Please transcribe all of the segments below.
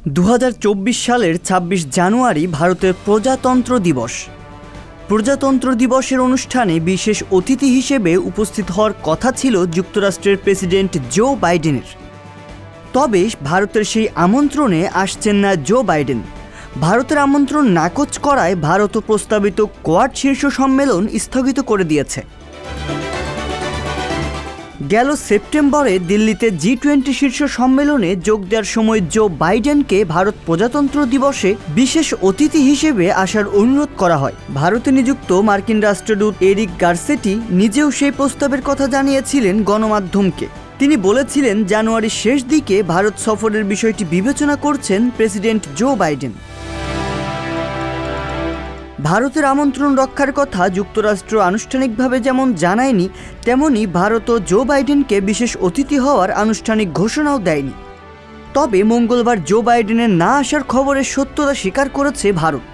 2024 সালের 26 জানুয়ারি ভারতের প্রজাতন্ত্র দিবস। প্রজাতন্ত্র দিবসের অনুষ্ঠানে বিশেষ অতিথি হিসেবে উপস্থিত হওয়ার কথা ছিল যুক্তরাষ্ট্রের প্রেসিডেন্ট জো বাইডেনের। তবে ভারতের সেই আমন্ত্রণে আসছেন না জো বাইডেন। ভারতের আমন্ত্রণ নাকচ করায় ভারতও প্রস্তাবিত কোয়াড শীর্ষ সম্মেলন স্থগিত করে দিয়েছে। গেল সেপ্টেম্বরে দিল্লিতে G20 শীর্ষ সম্মেলনে যোগ দেওয়ার সময় জো বাইডেনকে ভারত প্রজাতন্ত্র দিবসে বিশেষ অতিথি হিসেবে আসার অনুরোধ করা হয়। ভারতে নিযুক্ত মার্কিন রাষ্ট্রদূত এরিক গারসেটি নিজেও সেই প্রস্তাবের কথা জানিয়েছিলেন গণমাধ্যমকে। তিনি বলেছিলেন, জানুয়ারির শেষ দিকে ভারত সফরের বিষয়টি বিবেচনা করছেন প্রেসিডেন্ট জো বাইডেন। ভারতের আমন্ত্রণ রক্ষার কথা যুক্তরাষ্ট্র আনুষ্ঠানিকভাবে যেমন জানায়নি, তেমনি ভারতও জো বাইডেনকে বিশেষ অতিথি হওয়ার আনুষ্ঠানিক ঘোষণাও দেয়নি। তবে মঙ্গলবার জো বাইডেনের না আসার খবরের সত্যতা স্বীকার করেছে ভারত।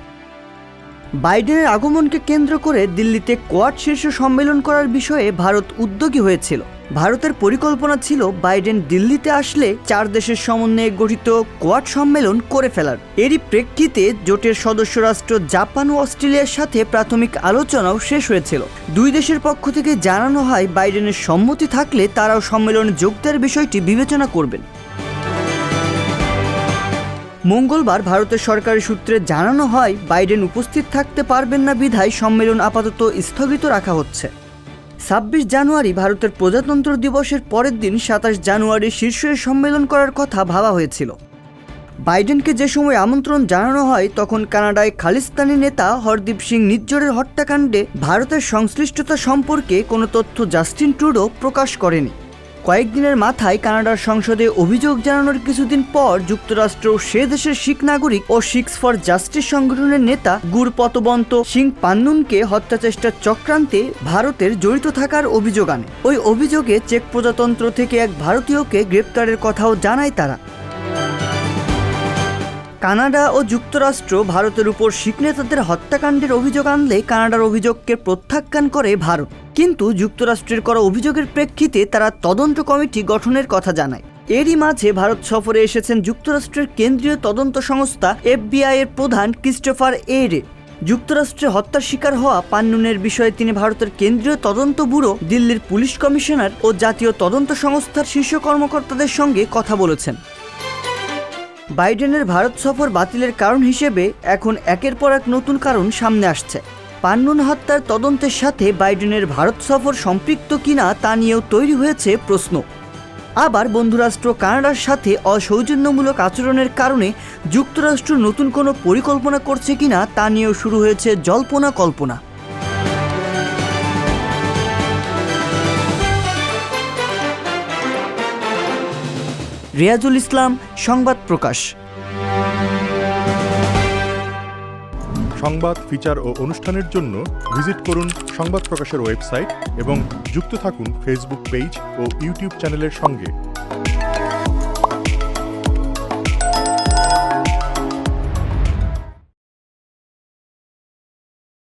বাইডেনের আগমনকে কেন্দ্র করে দিল্লিতে কোয়াড শীর্ষ সম্মেলন করার বিষয়ে ভারত উদ্যোগী হয়েছিল। ভারতের পরিকল্পনা ছিল বাইডেন দিল্লিতে আসলে 4 দেশের সমন্বয়ে গঠিত কোয়াড সম্মেলন করে ফেলার। এরই প্রেক্ষিতে জোটের সদস্য রাষ্ট্র জাপান ও অস্ট্রেলিয়ার সাথে প্রাথমিক আলোচনাও শেষ হয়েছিল। দুই দেশের পক্ষ থেকে জানানো হয়, বাইডেনের সম্মতি থাকলে তারাও সম্মেলনে যোগ দেওয়ার বিষয়টি বিবেচনা করবেন। মঙ্গলবার ভারতের সরকারি সূত্রে জানানো হয়, বাইডেন উপস্থিত থাকতে পারবেন না বিধায় সম্মেলন আপাতত স্থগিত রাখা হচ্ছে। 26 জানুয়ারি ভারতের প্রজাতন্ত্র দিবসের পরের দিন 27 জানুয়ারি শীর্ষ সম্মেলন করার কথা ভাবা হয়েছিল। বাইডেনকে যে সময় আমন্ত্রণ জানানো হয়, তখন কানাডায় খালিস্তানি নেতা হরদীপ সিং নিজ্জরের হত্যাকাণ্ডে ভারতের সংশ্লিষ্টতা সম্পর্কে কোনো তথ্য জাস্টিন ট্রুডো প্রকাশ করেনি। কয়েকদিনের মাথায় কানাডার সংসদে অভিযোগ জানানোর কিছুদিন পর যুক্তরাষ্ট্র সে দেশের শিখ নাগরিক ও শিখস ফর জাস্টিস সংগঠনের নেতা গুরপতবন্ত সিং পান্নুনকে হত্যাচেষ্টার চক্রান্তে ভারতের জড়িত থাকার অভিযোগ আনে। ওই অভিযোগে চেক প্রজাতন্ত্র থেকে এক ভারতীয়কে গ্রেপ্তারের কথাও জানায় তারা। কানাডা ও যুক্তরাষ্ট্র ভারতের উপর শিখ নেতাদের হত্যাকাণ্ডের অভিযোগ আনলে কানাডার অভিযোগকে প্রত্যাখ্যান করে ভারত, কিন্তু যুক্তরাষ্ট্রের করা অভিযোগের প্রেক্ষিতে তারা তদন্ত কমিটি গঠনের কথা জানায়। এরই মাঝে ভারত সফরে এসেছেন যুক্তরাষ্ট্রের কেন্দ্রীয় তদন্ত সংস্থা FBI এর প্রধান ক্রিস্টোফার এরে। যুক্তরাষ্ট্রে হত্যার শিকার হওয়া পান্নুনের বিষয়ে তিনি ভারতের কেন্দ্রীয় তদন্ত ব্যুরো, দিল্লির পুলিশ কমিশনার ও জাতীয় তদন্ত সংস্থার শীর্ষ কর্মকর্তাদের সঙ্গে কথা বলেছেন। বাইডেনের ভারত সফর বাতিলের কারণ হিসেবে এখন একের পর এক নতুন কারণ সামনে আসছে। পান্নুন হত্যার তদন্তের সাথে বাইডেনের ভারত সফর সম্পৃক্ত কিনা তা নিয়েও তৈরি হয়েছে প্রশ্ন। আবার বন্ধুরাষ্ট্র কানাডার সাথে অসৌজন্যমূলক আচরণের কারণে যুক্তরাষ্ট্র নতুন কোনো পরিকল্পনা করছে কিনা তা নিয়েও শুরু হয়েছে জল্পনা কল্পনা। রিয়াজুল ইসলাম, সংবাদ প্রকাশ। সংবাদ, ফিচার ও অনুষ্ঠানের জন্য ভিজিট করুন সংবাদ প্রকাশের ওয়েবসাইট এবং যুক্ত থাকুন ফেসবুক পেজ ও ইউটিউব চ্যানেলের সঙ্গে।